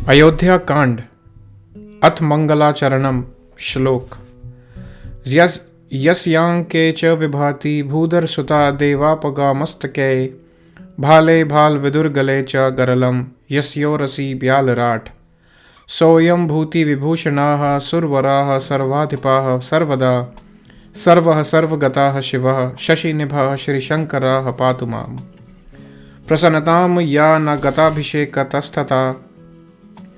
अयोध्या कांड अथ मंगलाचरणम। श्लोक। यस्यांके च विभाति भूधर सुता देवापगामस्तके भाले भाल विदुर्गले च गरलम यस्योरसि ब्यालराट सोऽयं भूति विभूषणाः सुरवराः सर्वाधिपाः सर्वदा सर्वः सर्वगताः शिवः शशिनिभः श्रीशंकरः पातु माम्। प्रसन्नतां या न गताभिषेकतस्तथा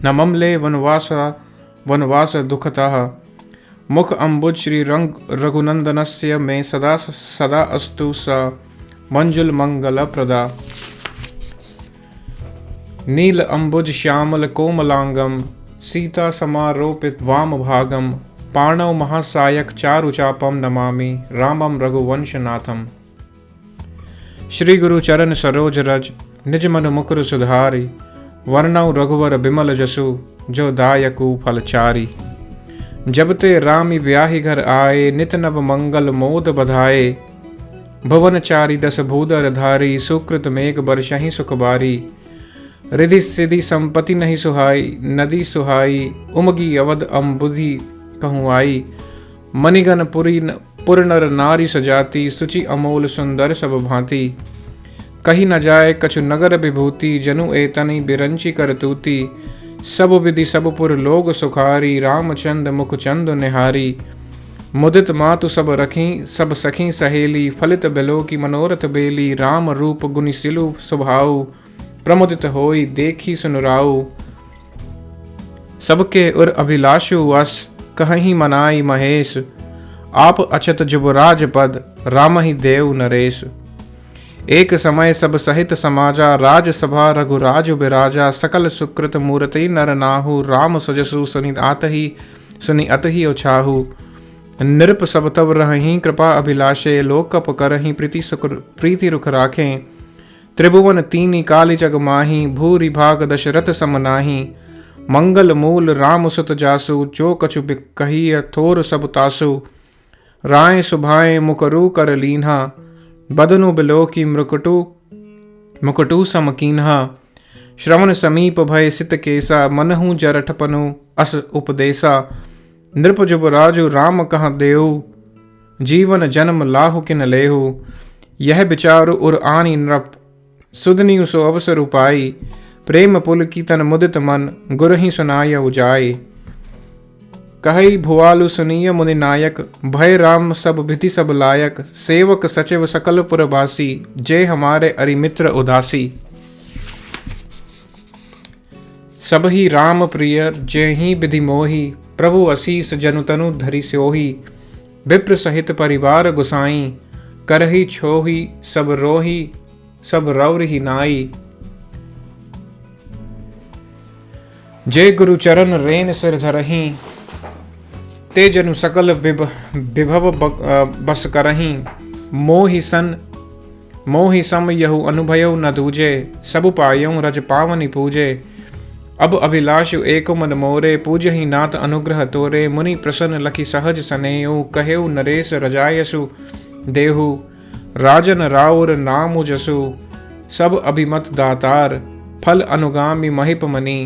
न ममले वनवास दुःखतः मुख अम्बुज श्री रघुनंदनस्य मे सदा सदा अस्तु स मंजुल मंगल प्रदा। नील अम्बुज श्यामल कोमलांगम सीता समारोपित वाम भागम पाणव महासायक चारुचापम नमामि रामम रघुवंशनाथम। श्री गुरु चरण सरोज रज निज मन मुकुर सुधारी वर्णव रघुवर बिमल जसु जो दायकु फलचारी। जब ते रामि ब्याहि घर आए नित नव मंगल मोद बधाए भुवनचारी दस भूदर धारी सुकृत मेघ बरसहि सुख बारी। रिधि सिधि संपत्ति नहीं सुहाई नदी सुहाई उमगी अवध अम्बुधि कहूँ आई। मणिगण पुर नर नारी सजाती सुचि अमोल सुंदर सब भांति। कही न जाए कछु नगर विभूति जनु एतनि बिरंची करतूती। सब विधि सब पुर लोग सुखारी रामचंद मुख चंद निहारी। मुदित मातु सब रखी सब सखी सहेली फलित बिलो की मनोरथ बेली। राम रूप गुनि सिलु स्वभाव प्रमुदित होई देखी सुनुराऊ। सबके उर अभिलाषु वस कहीं मनाई महेश आप अचत जुबराज पद राम ही देव नरेश। एक समय सब सहित समाजा राजसभा रघुराज बिराजा। सकल सुकृत मूर्ति नर नाहु राम सजसु सुनि अतहि ओछाहु। नृप सब तब रहहि कृपा अभिलाषे लोकप करहि प्रीति रुख राखें। त्रिभुवन तीनी काली जग माही भूरि भाग दशरथ सम नाही। मंगल मूल राम सुत जासु जो कछु कहिय थोर सब तासु। राय सुभाए मुकरु कर लीन्हा बदनु बिलो की मुकुटु समकीन्हा। श्रवण समीप भय सित केसा मनहु जरठपनु अस उपदेसा। नृप जुबराजु राम कह देहु जीवन जन्म लाहु किन लेहु। यह विचारु उर आनी नृप सुधनियु सो अवसर उपाई। प्रेम पुल की तन मुदित मन गुरहि सुनाय उजाई। कहि भुआलु सुनीय मुनि नायक भय राम सब विधि सब लायक। सेवक सचिव सकल पुरवासी जय हमारे अरिमित्र उदासी। सब ही राम प्रिय जय ही विधि मोही प्रभु असीस जनु तनु धरि स्योही। विप्र सहित परिवार गुसाई करहि छोही सब रोही सब रौरहि नाई। जय गुरु चरण रेन सिर धरहि ते जनु सकल विभव बस करहि। मोहि सम यहु अनुभयउ न दूजे सब पायउ रज पावनि पूजे। अब अभिलाषु एको मन मोरे पूजहि नाथ अनुग्रह तोरे। मुनि प्रसन्न लखि सहज सनेऊ कहेउ नरेश रजायसु देहु। राजन राउर नामु जसु सब अभिमत दातार फल अनुगामी महिप मनी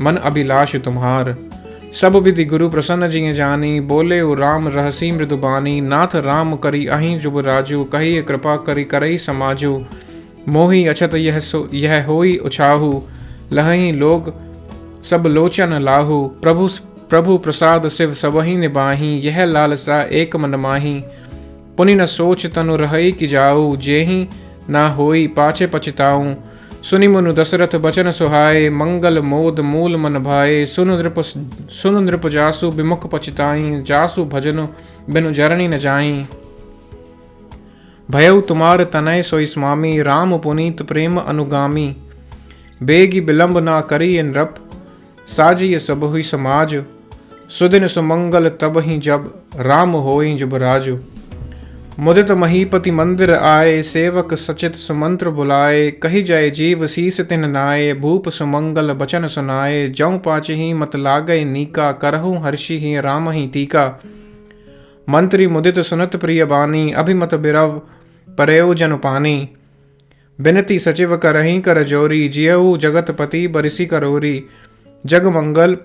मन अभिलाष तुम्हार। सब विधि गुरु प्रसन्न जिय जानी बोले ओ राम रहसी मृदुबानी। नाथ राम करी अहि जुब राजू कही कृपा करी करई समाजू। मोहि अछत यह होई उछाहू लहहि लोग सब लोचन लाहू। प्रभु प्रसाद शिव सबहि निबाही यह लालसा एक मन माही। पुनि न सोच तनु रहई कि जाऊ जेहि ना होई पाछे पछताऊं। सुनि मुनु दशरथ बचन सुहाए मंगल मोद मूल मन भाए। सुनु नृप जासु विमुख पछताई जासु भजनु बिनु जरनी न जाई। भयउ तुमार तनय सोई स्वामी राम पुनीत प्रेम अनुगामी। बेगी विलंब ना करी नृप साजिय सब हुई समाज। सुदिन सुमंगल तब ही जब राम होई जुबराजु। मुदित महीपति मंदिर आए सेवक सचित सुमंत्र बुलाए। कही जाए जीव शीस तिन नाये भूप सुमंगल बचन सुनाए। जौ पाचहि मत लागय नीका करहु हर्षि ही राम ही टीका। मंत्री मुदित सुनत प्रिय बानी अभिमत बिरव परेव जन पानी। बिनती सचिव करहीं कर जोरी, जियऊ जगतपति बरिसी करोरी। जग मंगल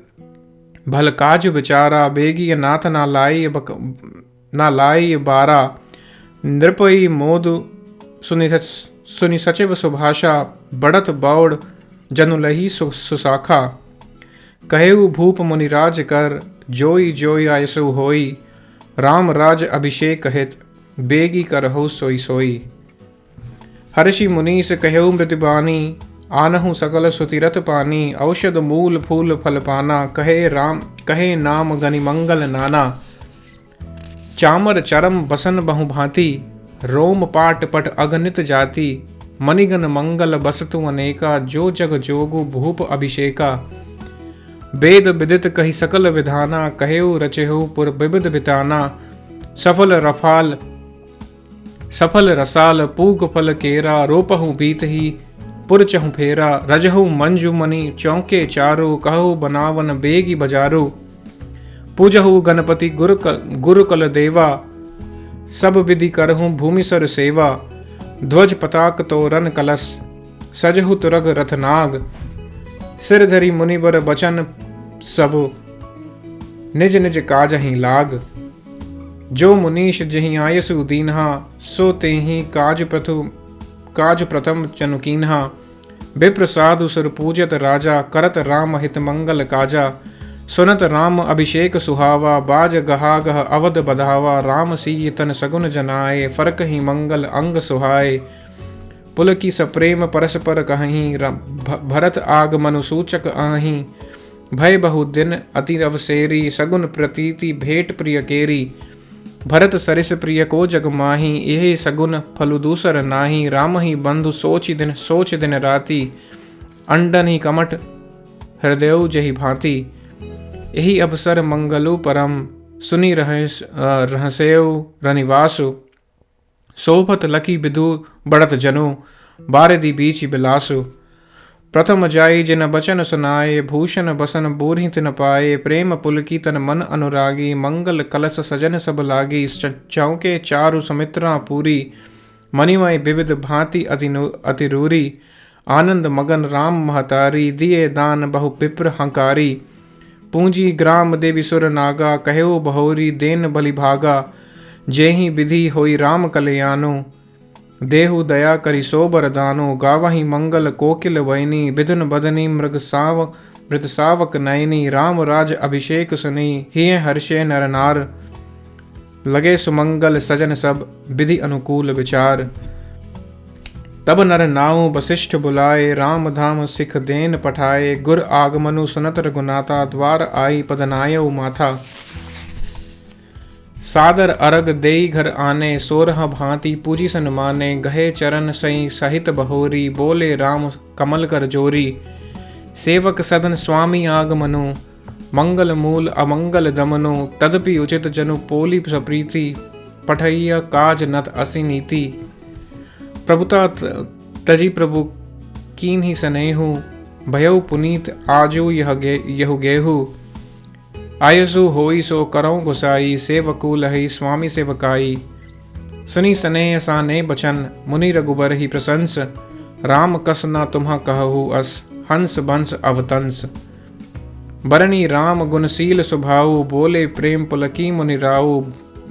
भल काज विचारा, बेगी नाथ ना लाई बारा। नृपई मोद सुनि सचिव सुभाषा, बढ़त बौड़ जनुलही सुसाखा। कहेऊ भूप मुनिराज कर, जोई जोई आयसु होई। राम राज अभिषेक हित, बेगी करहु सोई सोई। हर्षि मुनीस कहेऊ मृदुबानी, आनहु सकल सुतिरथ पानी। औषध मूल फूल फल पाना, कहे नाम गनि मंगल नाना। चामर चरम बसन बहु भांति, रोम पाट पट अगणित जाति। मणिगण मंगल बसतु अनेका, जो जग जोगु भूप अभिषेका। वेद विदित कही सकल विधाना, कहेऊ रचेहु पुर विविध बिताना। सफल रसाल पूग फल केरा, रोपहु बीत ही पुर चहु फेरा। रजहु मंजु मणि चौके चारो, कहु बनावन बेगी बजारो। पूजहु गणपति गुरु कल देवा, सब विधि करहु भूमि सर सेवा। ध्वज पताक तोरण कलश, सजहु तुरग रथनाग। सिर धरि मुनिवर बचन सब, निज निज काजहि लाग। जो मुनीश जहि आयसु दीन्हा, सो तेहि काज प्रथम चनुकीन्हा। विप्र साधु सुर पूजत राजा, करत राम हित मंगल काजा। सुनत राम अभिषेक सुहावा, बाज गहा गह अवध बधावा। राम सीय तन सगुन जनाए, फरक ही मंगल अंग सुहाए। पुलकी सप्रेम परस्पर कहीं, भरत आग मनु सूचक आहीं। भय बहु दिन अति अवसेरी, सगुन प्रतीति भेंट प्रिय केरी। भरत सरिस प्रिय को जग माही, यही सगुन फलु दूसर नाही। राम ही बंधु सोच दिन राति, अंडन ही कमठ हृदय जही भांति। यही अवसर मंगलु परम, सुनी रहसेव रनिवासु। सोभत लकी विदु बढ़त जनु, बारदी बीच बिलासु। प्रथम जाई जिन बचन सुनाए, भूषण बसन बूढ़ी तिन पाए। प्रेम पुलकी तन मन अनुरागी, मंगल कलश सजन सब लागी। चौके चारु सुमित्रा पूरी, मणिमय विविध भांति अतिरूरी। आनंद मगन राम महतारी, दिए दान बहु विप्र हंकारी। पूंजी ग्राम देवी सुर नागा, कहेऊ बहोरी देन बलि भागा। जेहि विधि होई राम कल्याणो, देहु दया करि सो बरदानो। गावहि मंगल कोकिल वैनी, विधुन बदनी मृग सावक नयनी। राम राज अभिषेक सुनी, हिय हर्षे नर नार। लगे सुमंगल सजन सब, विधि अनुकूल विचार। तब नर नाउ वशिष्ठ बुलाए, राम धाम सिख देन पठाए। गुर आगमनु सुनत रघुनाथा, द्वार आई पदनायउ माथा। सादर अरग देई घर आने, सोरह भांति पूजी सन्माने। गहे चरण सई सहित बहोरी, बोले राम कमल कर जोरी। सेवक सदन स्वामी आगमनु, मंगल मूल अमंगल दमनु। तदपि उचित जनु पोली सप्रीति, पठैया काज नत असि नीति। प्रभुता तजी प्रभु कीन्हि सनेहु, भयउ पुनीत आजु यहु गेहु। आयसु होई सो करौं गुसाई, सेवकु लहि स्वामी सेवकाई। सुनी स्नेह साने बचन, मुनि रघुबर ही प्रशंस। राम कस न तुम्हा कहु अस, हंस बंस अवतंस। बरनी राम गुणशील स्वभाव, बोले प्रेम पुलकी मुनि राउ।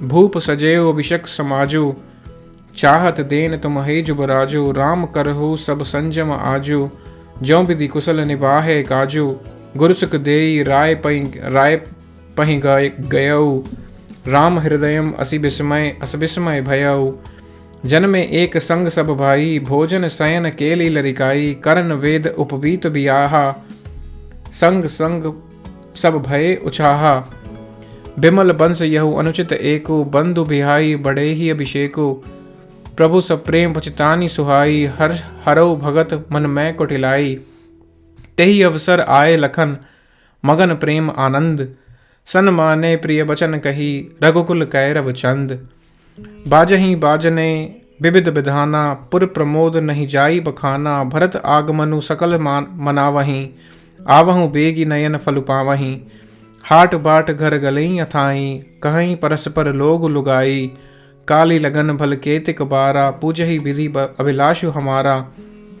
भूप सजेऊ अभिषेक समाजु, चाहत देन तुम हे जुबराजु। राम करहु सब संजम आजु, ज्यों विधि कुशल निबाहे काजु। गुरुसुख देई राय पहि गयऊ, राम हृदयम असी विस्मय भयऊ। जन में एक संग सब भाई, भोजन शयन केली लरिकाई। करण वेद उपवीत बियाहा, संग संग सब भय उछाहा। बिमल बंस यहु अनुचित एको, बंधु बिहाई बड़े ही अभिषेको। प्रभु सब प्रेम पचितानी सुहाई, हरौ भगत मन में कुटिलाई। तेहि अवसर आए लखन, मगन प्रेम आनंद। सन्माने प्रिय बचन कही, रघुकुल कैरव चंद। बाजही बाजने विविध विधाना, पुर प्रमोद नहीं जाई बखाना। भरत आगमनु सकल मनावहीं, आवहु बेगी नयन फलु पावहीं। हाट बाट घर गलई अथाई, कहीं परस्पर लोग लुगाई। काली लगन भल केतिक बारा, पूजहि विधि अभिलाषु हमारा।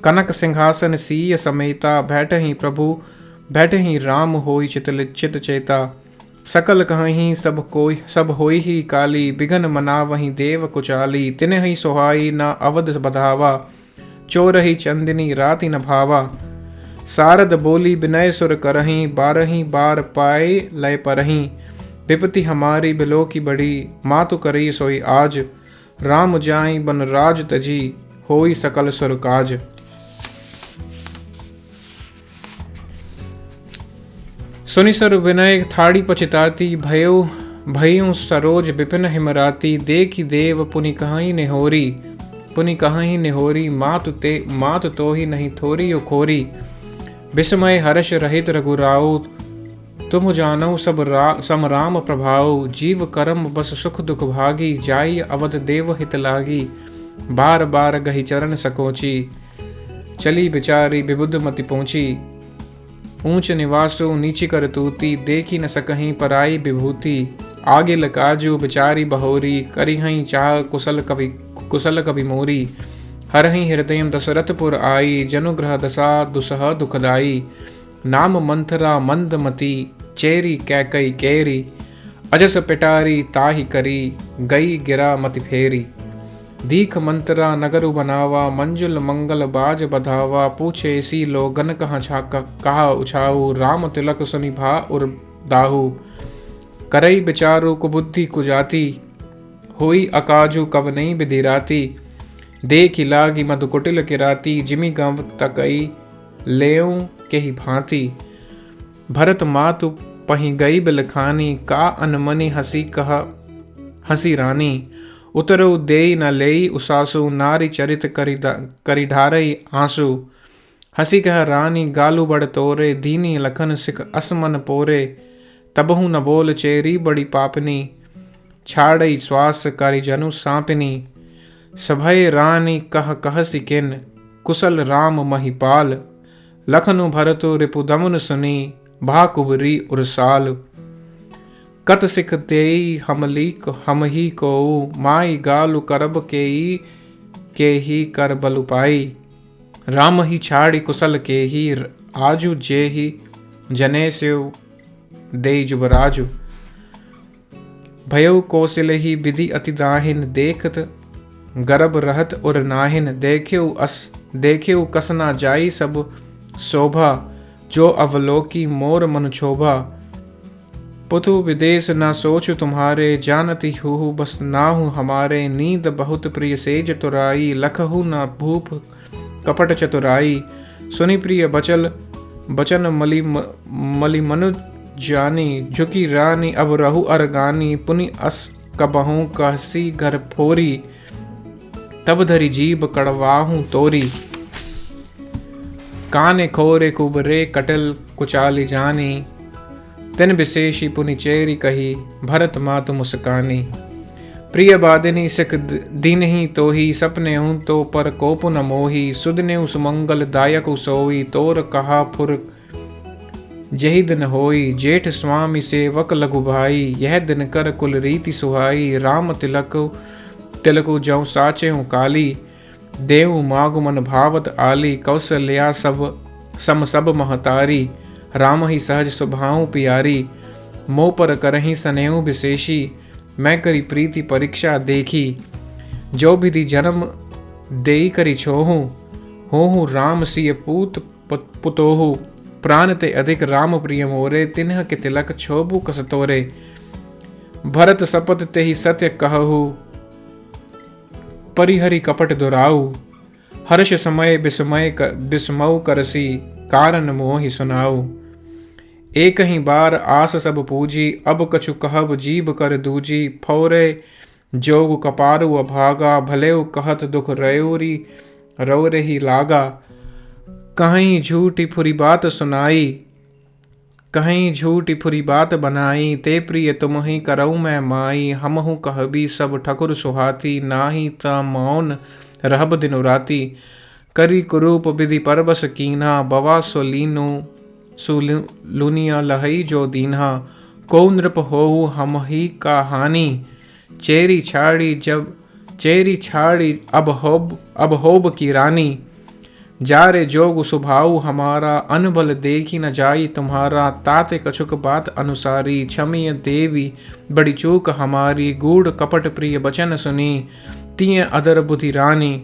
कनक सिंहासन सीय समेता, बैठहि प्रभु बैठहि राम, होई चित चेता। सकल कहहीं सब होई ही काली, बिघन मनावहीं देव कुचाली। तिनहि सोहाई न अवध बधावा, चोरहि चंदिनी राति न भावा। सारद बोली विनय सुर करहीं, बारही बार पाए लय परहीं। विपति हमारी बिलो की बड़ी, मातु करी सोई आज। राम जाई बन राज तजी, होई सकल सुर काज। सुनि सर विनय थाड़ी पचिताती, भयउ सरोज विपिन हिमराती। देखी देव पुनि कहीं निहोरी, मातु तो ही नहीं थोरी ओ खोरी। विस्मय हर्ष रहित रघुराऊ, तुम जानऊ सम राम प्रभाऊ। जीव करम बस सुख दुख भागी, जाई अवध देव हित लागी। बार बार गही चरण सकोची, चली बिचारी विबुद्ध मति पहुंची। ऊंच निवासु नीची कर तूती, देखी न सकहीं पराई विभूति। आगे लकाजू बिचारी बहोरी, करिहहीं चाह कुशल कवि मोरी। हरहि हृदय दशरथपुर आई, जनुग्रह दशा दुसह दुखदाई। नाम मंथरा मंदमती, चेरी कैकई केरी। अजस पिटारी ताहि करी, गई गिरा मति फेरी। दीख मंतरा नगरु बनावा, मंजुल मंगल बाज बधावा। पूछे सी लोगन कहा उछाऊ, राम तिलक सुनि भा उर दाहू। करई बिचारू कुबुद्धि कुजाती, होई अकाजू कवनई बिधिराती। देखि लागी मधु कुटिल किराती, जिमि गंव तकई लेऊं के ही भांति। भरत मातु पही गई बिलखानी, का अनमनी हसी रानी। उतरऊ देई न लेई उसासु, नारी चरित करी ढारई आंसू। हसी कह रानी गालू बड़ तोरे, दीनी लखन सिख असमन पोरे। तबहु न बोल चेरी बड़ी पापनी, छाड़ई श्वास करी जनु सांपिनी। सभय रानी कह सिकिन, कुशल राम महिपाल। लखनु भरतु रिपुदमुन सुनी, भा कुबरी उरसाल। कत सिख तेई हम ही को, माई गालु करब के ही कर बलु पाई। राम ही छाड़ी कुशल के ही, आजू जे ही जने से दे जुबराजु। भयउ कौशल ही विधि अति दाहिन, देखत गर्भ रहत उर नाहिन। देखेउ कसना जाई सब शोभा, जो अवलोकी मोर मन क्षोभा। पुतु विदेश न सोचु तुम्हारे, जानती हूँ बस नाहु हमारे। नींद बहुत प्रिय सेज तुराई, लखहु न भूप कपट चतुराई। सुनि प्रिय बचन मलि मनु जानी, झुकी रानी अब रहु अरगानी। पुनि अस कबहू कहसी घर फोरी, तब धरी जीभ कड़वाहू तोरी। काने खोरे कुबरे कटल कुचाली जानी, तिन विशेषी पुनि चेरी कही, भरत मातु मुस्कानी। प्रिय बादिनी सिख दीनहि तोही, सपने हूँ तो पर कोपु न मोही। सुदने सुमंगल दायक सोई, तोर कहा फुर जही दिन होई। जेठ स्वामी सेवक लघु भाई, यह दिन कर कुल रीति सुहाई। राम तिलकु जौ साचे हूँ काली, देव मागु मन भावत आली। कौशल्या सब महतारी, राम ही सहज स्वभाव प्यारी। मोह पर करही स्नेहु विशेषी, मैं करी प्रीति परीक्षा देखी। जो विधि जन्म देई करी छोहू, होहु राम सिय पूत पुतोहु। प्राण ते अधिक राम प्रिय मोरे, तिन्ह के तिलक छोबु कस तोरे। भरत सपत ते ही सत्य कहु, परिहरि कपट दुराऊ। हर्ष समय विस्मय करसी, कारण मोहि सुनाऊ। एक ही बार आस सब पूजी, अब कछु कहब जीव कर दूजी। फौरे जोग कपारु अभागा, भलेउ कहत दुख रौरे ही लागा। कहीं झूठी फुरी बात सुनाई, कहीं झूठी फुरी बात बनाई। ते प्रिय तुम ही करऊ मैं माई, हमहु कहबी सब ठकुर सुहाती। नाही त मौन रहब दिनु राती, करी कुरूप विधि परबस कीन्हा। बवा सुलुनिया लहई जो दीन्हा, को नृप होहु हम ही का हानि। चेरी छाड़ी अब होब की रानी। जा रे जोग सुभाऊ हमारा, अनबल देखी न जाई तुम्हारा। ताते कछुक बात अनुसारी, क्षमीय देवी बड़ी चूक हमारी। गूढ़ कपट प्रिय बचन सुनी, तिय अदर बुद्धि रानी।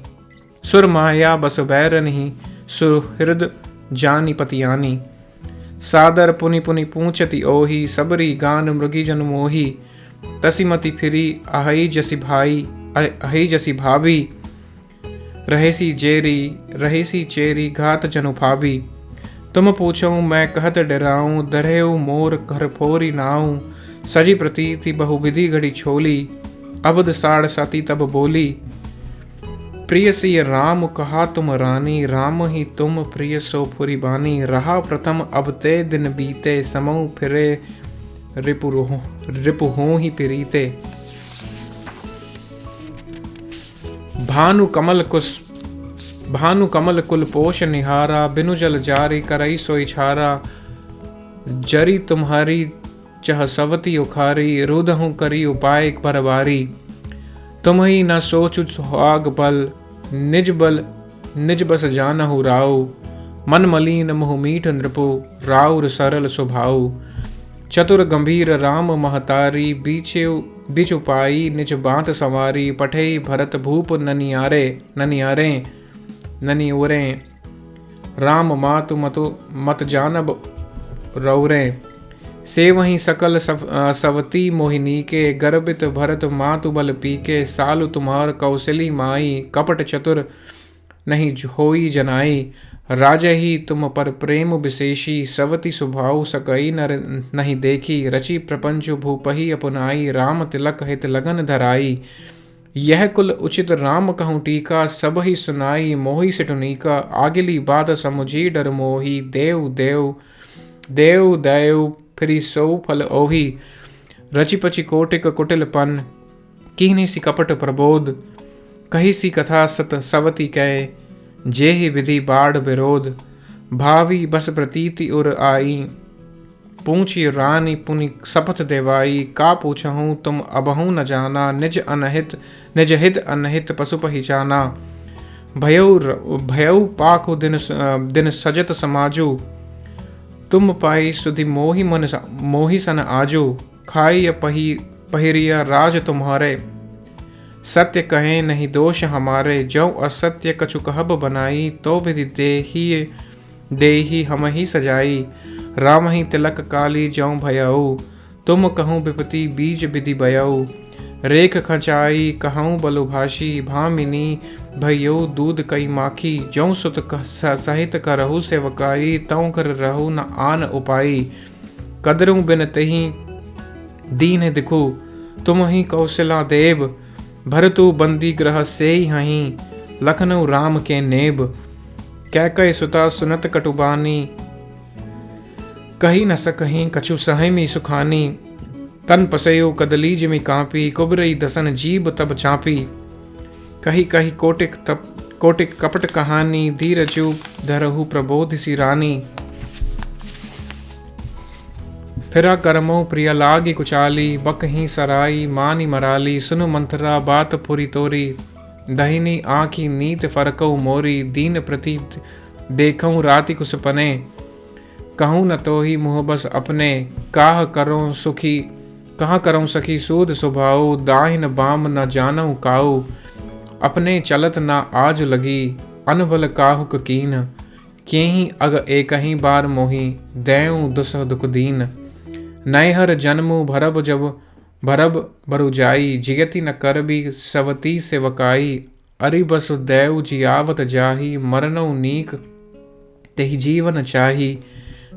सुर माया बस बैरनी, सुहृद जानी पतियानी। सादर पुनि पुनि पूछति ओही, सबरी गान मृगी जन मोही। तसिमति फिरी अहई जसी भाभी, रहेसी चेरी घात जनु भाभी। तुम पूछो मैं कहत डराऊं, दरहेऊ मोर घर फोरी नाऊं। सजी प्रतीति बहुविधि घड़ी छोली, अबद साड़ साती तब बोली। प्रिय सी राम कहा तुम रानी, राम ही तुम प्रिय सो फुरी बानी। रहा प्रथम अब ते दिन बीते, समऊ फिरे रिपु हों ही प्रीते। भानु कमल कुल पोष निहारा, बिनु जल जारी करई सोई छारा। जरी तुम्हारी चह सवती उखारी, रुदहूँ करी उपाय भरवारी। तुम ही न सोचु सुहाग बल, निज बस जानहु राउ। मन मलिन मुह मीठ नृपु, राउर सरल स्वभाव। चतुर गंभीर राम महतारी, बीच उपाई निज बात संवारी। पठई भरत भूप ननियोरे, राम मातु मत जानब रौरे। से वहीं सकल सवती मोहिनी के, गर्भित भरत मातु बल पीके। सालु तुम्हार कौशली माई, कपट चतुर नहीं होई जनाई। राजा ही तुम पर प्रेम विशेषी, सवती स्वभाव सकई नहीं देखी। रचि प्रपंच भूपही अपनाई, राम तिलक हित लगन धराई। यह कुल उचित राम कहूँ टीका, सब ही सुनाई मोहि सिटुनीका। आगिली बात समुझी डर मोही, देव फिरी सो फल ओही। रचि पचि कोटिक कुटिलपन, कीन्ही सी कपट प्रबोध। कही सी कथा सत सवती कहे, जेहि विधि बाढ़ विरोध। भावी बस प्रतीति उर आई, पूछी रानी पुनि शपथ देवाई। का पूछहूँ तुम अबहू न जाना, निज हित अनहित पशु पहिचाना। भयउ पाखु दिन सजत समाजु, तुम पाई सुधि मोहि सन आजू। खाई पहिरिया राज तुम्हारे, सत्य कहें नहीं दोष हमारे। जो असत्य कछु कहब बनाई, तो विधि देही हम ही सजाई। राम ही तिलक काली जौ भयऊ, तुम कहूँ विपति बीज विधि बयऊ। रेख खचाई कहूँ बलुभाषी, भामिनी भयऊ दूध कई माखी। जौ सुत सहित करहु सेवकाई, तौ कर रहु न आन उपाई। कदरूं बिन तही दीन दिखु, तुम ही कौशला देव। भरतु बंदी ग्रह से हहीं, लखनऊ राम के नेब। कैकय सुता सुनत कटुबानी, कही न सकहीं कछु सहमी सुखानी। तन पसयो कदली जिमि कांपी, कुबरई दसन जीव तब चापी। कही कही कोटिक कपट कहानी, धीर चूप धरहु प्रबोध सी रानी। फिरा करमो प्रिय लागी कुचाली, बकही सराई मानी मराली। सुनु मंथरा बात पुरी तोरी, दहिनी आँखी नीत फरकऊ मोरी। दीन प्रति देखऊँ राति कुसपने, कहूँ न तो ही मुँह बस अपने। कहाँ करों सखी सूद स्वभाव, दाहिन बाम न जानऊ काऊ। अपने चलत न आज लगी, अनबल काहुक कीन। केही अग एकही बार मोही, दैऊ दुसह दुख दीन। नैहर जन्मु भरब बरु जाई, जियति न करबी सवती सेवकाई। अरि बसु दैव जियावत जाही, मरनऊ नीक तेहि जीवन चाही।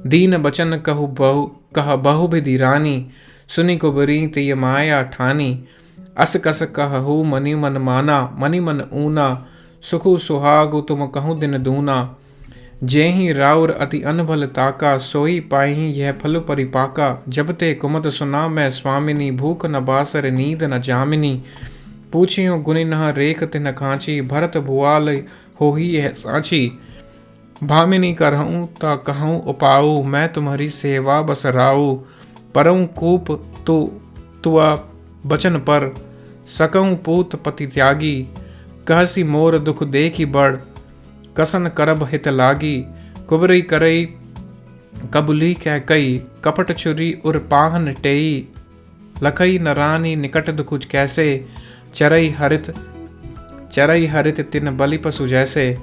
दीन बचन कह बहु विधि रानी, सुनि कुबरी तिय माया ठानी। अस कस कहु मनि मन माना, मनि मन ऊना। सुखु सुहागु तुम कहूँ दिन दूना। जेहि राउर अति अनभल ताका, सोई पाही यह फल परिपाका। जब ते कुमत सुना मैं स्वामिनी, भूख न बासर नींद न जामिनी। पूछियो गुनि न रेख तिन खांची, भरत भुआल होही यह साची। भामिनी करहूँ ता कहूँ उपाऊ, मैं तुम्हारी सेवा बस राऊ। परऊँ कूप तुआ बचन पर, सकऊं पूत पति त्यागी, कहसी मोर दुख देखी बड़, कसन करब हित लागी। कुबरी करई कबुली कह कई, कपट छुरी उर पाहन टेई। लखई नरानी निकट दुख कैसे, चरई हरित तिन बलि पशु जैसे।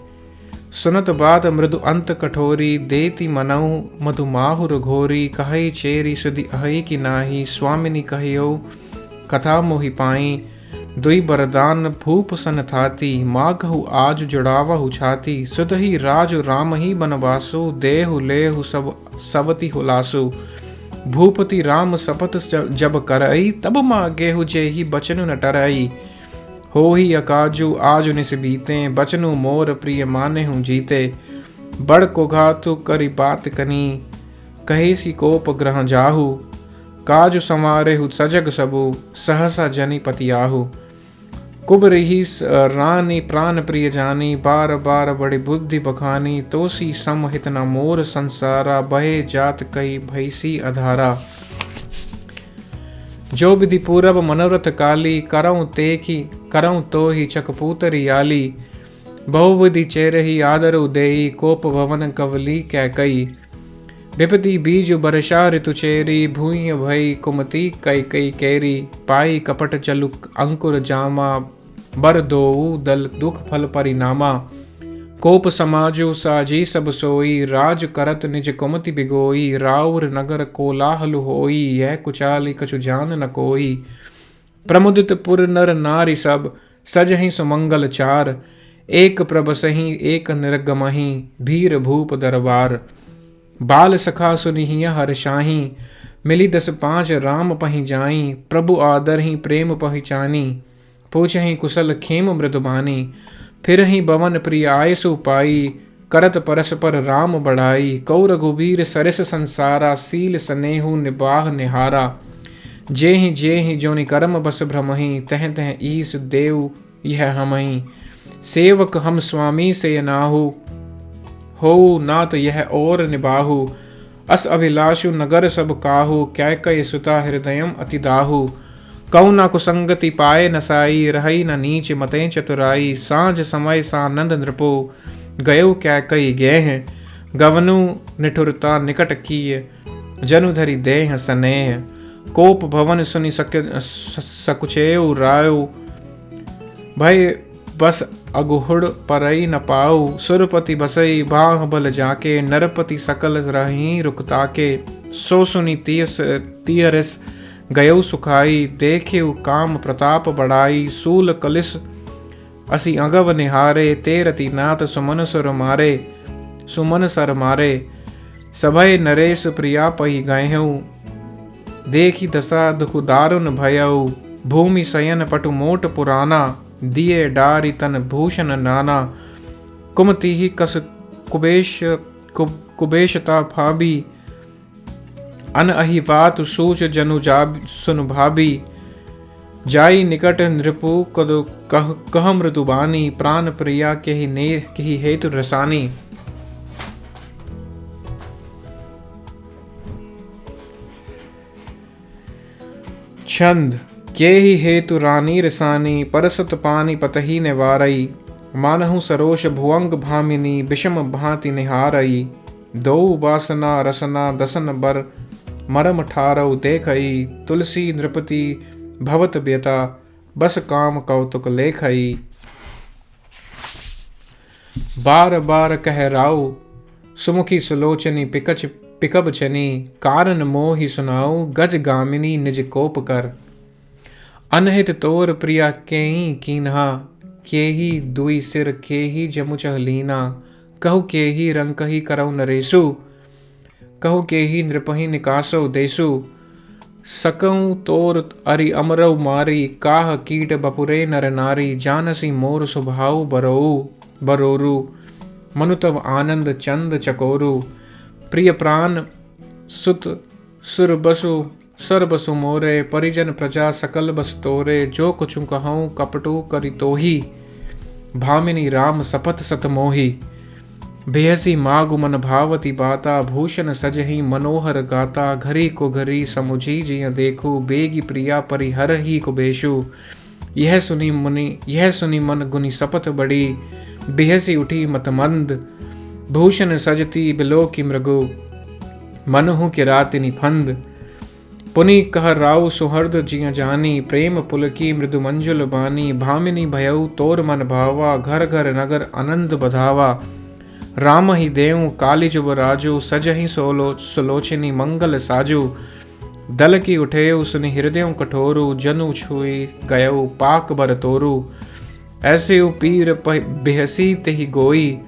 सुनत बात मृदु अंत कठोरी, देती मनऊ मधुमाहुर घोरी। कहई चेरी सुधि अहि की नाही, स्वामिनी कहियो कथा मोहि पाई। दुई बरदान भूप सन थाती, माघहु आज जुड़ावहु छाती। सुधहि राजु राम ही बनवासु, देहु लेहु सब सवति हुलासु। भूपति राम शपथ जब करई, तब मागेहु जेहि बचनु न टरई। होहि अकाजु आजु निस बीते, बचनु मोर प्रिय माने हूँ जीते। बड़ को घातु करी बात कनी, कहेसी कोप ग्रह जाहु। काजु संवारेहु सजग सबु, सहसा जनि पतियाहु। कुबरही रानी प्राण प्रिय जानी, बार बार बड़ी बुद्धि बखानी। तोसी समहित न मोर संसारा, बहे जात कई भैसी अधारा। जो विधि पूरब मनोरथ काली, करऊं तो ही चकपूतरी आली। बहुविधि चेरही आदरु देई, कोप भवन कवली कै कई। विपति बीज बरषा ऋतु चेरी, भूय भई कुमति कई कई केरी। पाई कपट चलु अंकुर जामा, बर दोऊ दल दुख फल परिणामा। कोप समाजु साजी सब सोई, राज करत निज कुमति बिगोई। राउर नगर कोलाहल होई, यह कुचाली कछु जान न कोई। प्रमुदित पुर नर नारी सब, सजहि सुमंगल चार। एक प्रबसहि एक निर्गमहि, भीर भूप दरबार। बाल सखा सुनिहिय हर्षाहि, मिली 10-5 राम पहि जाई। प्रभु आदर ही प्रेम पहिचानी, पूछहि कुशल खेम मृदुबानी। फिर ही बवन प्रिय आयसु पाई, करत परस्पर राम बढ़ाई। कौ रघुबीर सरस संसारा, सील स्नेहु निबाह निहारा। जेहि जोनि कर्म बस भ्रमहि, तह तह ईस देव यह हमहि। सेवक हम स्वामी से नाहु, हो नात यह और निबाहु। अस अभिलाषु नगर सब काहू, कैकय सुता हृदयम अति दाहु। कौ न कुसंगति पाए नसाई, रही न नीच मतें चतुराई। सांझ समय सानंद नृपो, गयो कैकई गेह। गवनु निठुरता निकट कीय, जनु धरि देह स्नेह। कोप भवन सुनि सकुचेउ रायो, भय बस अगुहुड़ परई न पाऊ। सुरपति बसई बाह बल जाके, नरपति सकल रही रुकताके। सो सुनि तियरस गयौ सुखाई, देखेउ काम प्रताप बढ़ाई। सूल कलिस असी अगव निहारे, तेरति नाथ सुमन सर मारे। सभय नरेश प्रिया पही गयहु, देखी दशा दुख दारुन भयउ। भूमि शयन पटु मोट पुराना, दिए डारी तन भूषण नाना। कुमति ही कस कुबेशता भाबी, अन अहि बात सूच जनु सुन भाबी। जाई निकट नृपु कह मृदुबानी, प्राण प्रिया केहि हेतु रसानी। छंद केहि हेतु रानी रसानी, परसत पानी पतही निवारई। मानहु सरोष भुअंग भामिनी, विषम भांति निहारई। दो वासना रसना दसन बर, मरम ठारऊ देखई। तुलसी नृपति भवत व्यता, बस काम कौतुक लेखई। बार बार कह राऊ, सुमुखी सुलोचनी पिकब चनी। कारण मोहि सुनाऊ, गज गामिनी निज कोप कर। अनहित तोर प्रिया केहि कीन्हा, केहि दुई सिर केहि जमु चहलीना। कहु केहि रंकहि करौ नरेसु, कहु केहि नृपहि निकासौ देसु। सकऊं तोर अरि अमरौ मारी, काह कीट बपुरे नर नारी। जानसी मोर स्वभाव बरोरु, मनु तव आनंद चंद चकोरु। प्रिय प्राण सुत सुर बसु सर बसु मोरे, परिजन प्रजा सकल बस तोरे। जो कुछु कहूँ कपटु करि तोहि, भामिनी राम सपथ सत मोहि। बेहसी मागु मन भावती बाता, भूषण सजहि मनोहर गाता। घरी को घरी समुझी जिय देखु, बेगी प्रिया परिहर ही कुबेशु। यह सुनी मन गुनी सपत बड़ी, बेहसी उठी मत मंद, भूषण सजती बिलो की मृगो, मनहु के रातिनि फंद। पुनि कह राउ सुहृद जिय जानी, प्रेम पुलकी मृदु मंजुल बानी, भामिनी भयउ तोर मन भावा, घर घर नगर आनंद बधावा। राम ही देव कालिजुब राजू, सजहि सुलोचनी मंगल साजू। दल की उठेउ सुनि हृदय कठोरु, जनु छुई गयउ पाक बर तोरु। ऐसे पीर बेहसी तेहि गोई,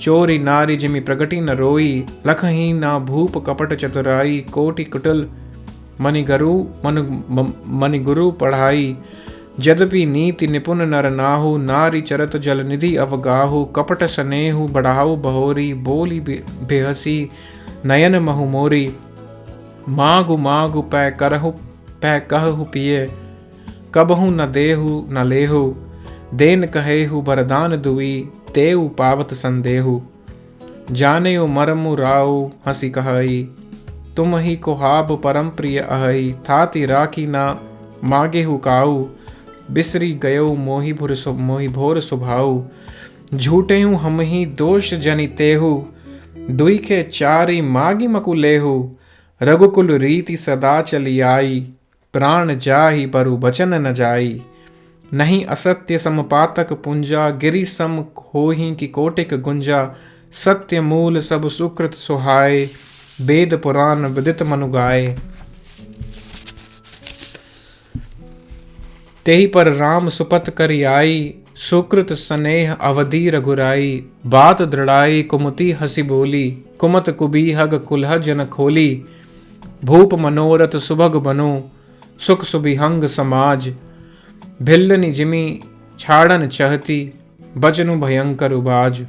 चोरी नारी जिमि प्रगति न रोई। लखही ना भूप कपट चतुराई, कोटि कुटिल मनि गुरु पढ़ाई। यद्यपि नीति निपुण नर नाहु, नारी चरत जल निधि अवगाहु। कपट स्नेहु बढ़ाऊ बहोरी, बोली बेहसी नयन महु मोरी। मागु मागु पै कहु पिए, कबहु न देहु न लेहु। देन कहेहु बरदान दुई, तेउ पावत संदेहु। जानेउ मरमु राउ हंसी कहई, तुम ही कोहाब परम प्रिय अहई। थाति राखी ना मागेहु काऊ, बिसरी गयो मोहि भोर सुभाऊ। झूठेहु हम ही दोष जनि तेहु, दुई के चारि मागी मकुलेहु। रघुकुल रीति सदा चली आई, प्राण जाहि परु बचन न जाई। नहीं असत्य समपातक पुंजा, गिरि सम होहि की कोटिक गुंजा। सत्य मूल सब सुकृत सुहाय, वेद पुराण विदित मनु गाए। तेहि पर राम सुपथ करि आई, सुकृत स्नेह अवधि रघुराई। बात दृढ़ाई कुमति हसी बोली, कुमत कुबीहग कुलह जन खोली। भूप मनोरथ सुभग बनो, सुख सुबिहंग समाज। भिल्लनि जिमि छाड़न चहती, बचनु भयंकर उबाज।